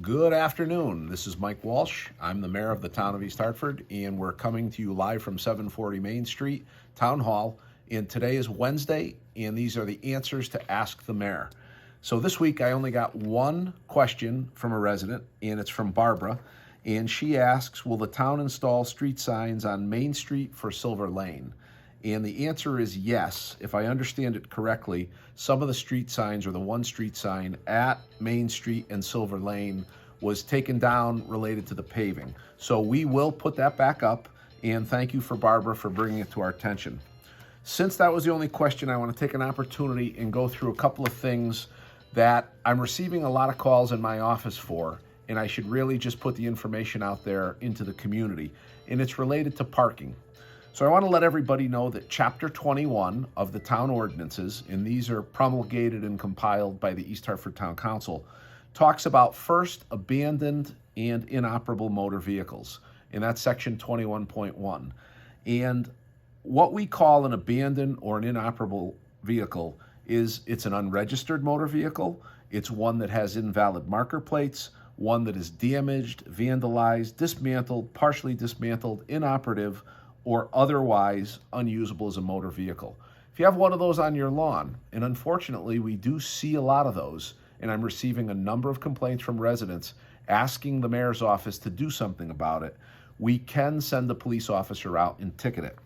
Good afternoon. This is Mike Walsh. I'm the mayor of the town of East Hartford, and we're coming to you live from 740 Main Street, Town Hall. And today is Wednesday, and these are the answers to Ask the Mayor. So this week I only got one question from a resident, and it's from Barbara. And she asks, will the town install street signs on Main Street for Silver Lane? And the answer is yes. If I understand it correctly, some of the street signs, or the one street sign at Main Street and Silver Lane, was taken down related to the paving. So we will put that back up, and thank you for Barbara for bringing it to our attention. Since that was the only question, I want to take an opportunity and go through a couple of things that I'm receiving a lot of calls in my office for, and I should really just put the information out there into the community, and it's related to parking. So I want to let everybody know that Chapter 21 of the town ordinances, and these are promulgated and compiled by the East Hartford Town Council, talks about first abandoned and inoperable motor vehicles, and that's section 21.1. And what we call an abandoned or an inoperable vehicle is it's an unregistered motor vehicle, it's one that has invalid marker plates, one that is damaged, vandalized, dismantled, partially dismantled, inoperative, or otherwise unusable as a motor vehicle. If you have one of those on your lawn, and unfortunately we do see a lot of those, and I'm receiving a number of complaints from residents asking the mayor's office to do something about it, we can send a police officer out and ticket it.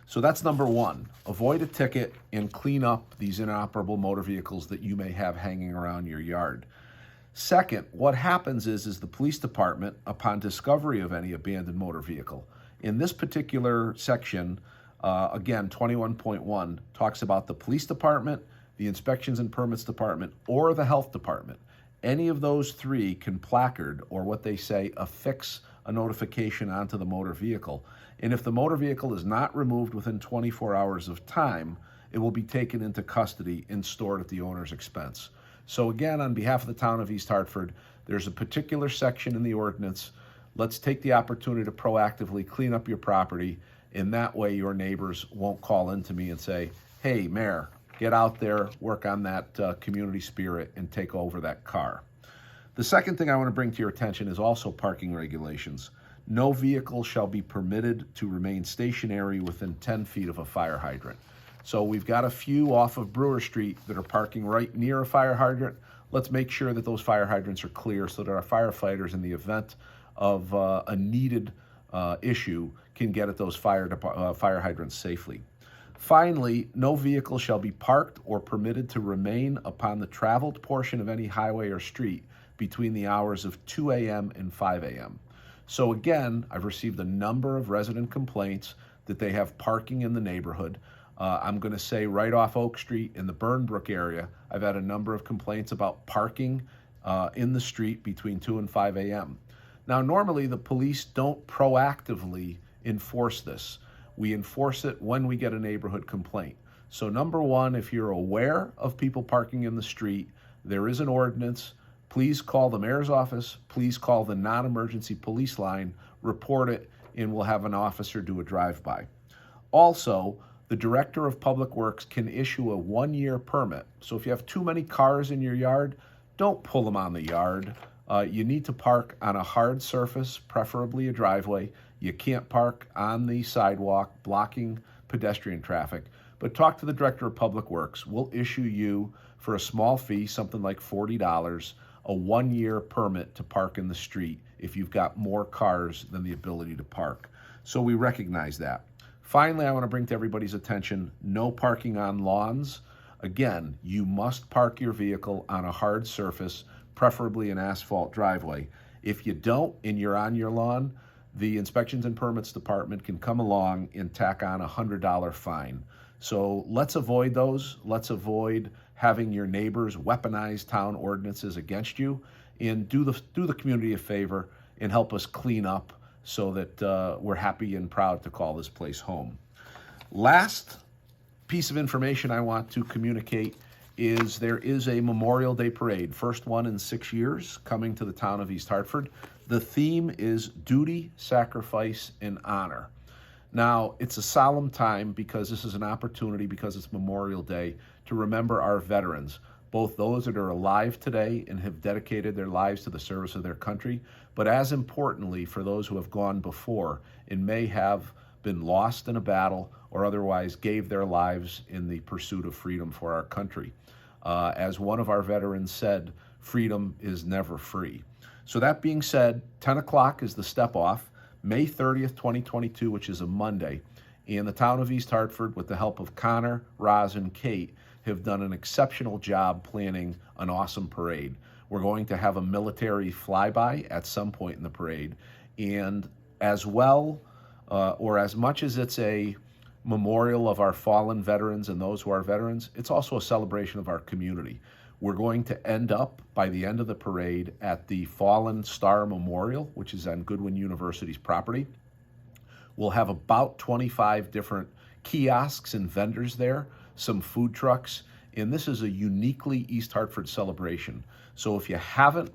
So that's number one. Avoid a ticket and clean up these inoperable motor vehicles that you may have hanging around your yard. Second, what happens is the police department, upon discovery of any abandoned motor vehicle, in this particular section, again, 21.1, talks about the police department, the inspections and permits department, or the health department. Any of those three can placard, or what they say, affix a notification onto the motor vehicle. And if the motor vehicle is not removed within 24 hours of time, it will be taken into custody and stored at the owner's expense. So again, on behalf of the town of East Hartford, there's a particular section in the ordinance. Let's take the opportunity to proactively clean up your property, and that way your neighbors won't call into me and say, hey, Mayor, get out there, work on that community spirit, and take over that car. The second thing I want to bring to your attention is also parking regulations. No vehicle shall be permitted to remain stationary within 10 feet of a fire hydrant. So we've got a few off of Brewer Street that are parking right near a fire hydrant. Let's make sure that those fire hydrants are clear so that our firefighters, in the event of a needed issue, can get at those fire hydrants safely. Finally, no vehicle shall be parked or permitted to remain upon the traveled portion of any highway or street between the hours of 2 a.m. and 5 a.m. So again, I've received a number of resident complaints that they have parking in the neighborhood. I'm going to say right off Oak Street in the Burnbrook area, I've had a number of complaints about parking in the street between 2 and 5 a.m. Now, normally the police don't proactively enforce this. We enforce it when we get a neighborhood complaint. So number one, if you're aware of people parking in the street, there is an ordinance. Please call the mayor's office. Please call the non-emergency police line, report it, and we'll have an officer do a drive-by. Also, the Director of Public Works can issue a 1-year permit. So if you have too many cars in your yard, don't pull them on the yard. You need to park on a hard surface, preferably a driveway. You can't park on the sidewalk, blocking pedestrian traffic. But talk to the Director of Public Works. We'll issue you, for a small fee, something like $40, a 1-year permit to park in the street if you've got more cars than the ability to park. So we recognize that. Finally, I want to bring to everybody's attention, no parking on lawns. Again, you must park your vehicle on a hard surface, preferably an asphalt driveway. If you don't and you're on your lawn, the inspections and permits department can come along and tack on a $100 fine. So let's avoid those. Let's avoid having your neighbors weaponize town ordinances against you, and do the community a favor and help us clean up so that we're happy and proud to call this place home. Last piece of information I want to communicate is there is a Memorial Day parade, first one in 6 years, coming to the town of East Hartford. The theme is duty, sacrifice, and honor. Now, it's a solemn time because this is an opportunity, because it's Memorial Day, to remember our veterans, both those that are alive today and have dedicated their lives to the service of their country, but as importantly, for those who have gone before and may have been lost in a battle or otherwise gave their lives in the pursuit of freedom for our country. As one of our veterans said, freedom is never free. So that being said, 10 o'clock is the step off, May 30th, 2022, which is a Monday. And the town of East Hartford, with the help of Connor, Roz, and Kate, have done an exceptional job planning an awesome parade. We're going to have a military flyby at some point in the parade. And as well, or as much as it's a memorial of our fallen veterans and those who are veterans, it's also a celebration of our community. We're going to end up, by the end of the parade, at the Fallen Star Memorial, which is on Goodwin University's property. We'll have about 25 different kiosks and vendors there, some food trucks, and this is a uniquely East Hartford celebration. So if you haven't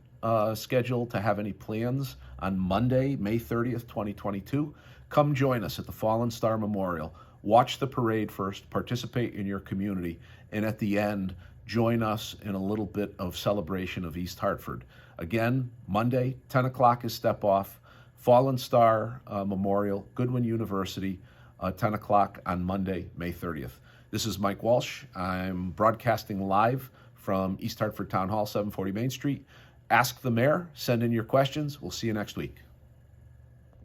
scheduled to have any plans on Monday, May 30th, 2022, come join us at the Fallen Star Memorial. Watch the parade first, participate in your community, and at the end, join us in a little bit of celebration of East Hartford. Again, Monday, 10 o'clock is step off, Fallen Star Memorial, Goodwin University, 10 o'clock on Monday, May 30th. This is Mike Walsh. I'm broadcasting live from East Hartford Town Hall, 740 Main Street. Ask the mayor, send in your questions. We'll see you next week.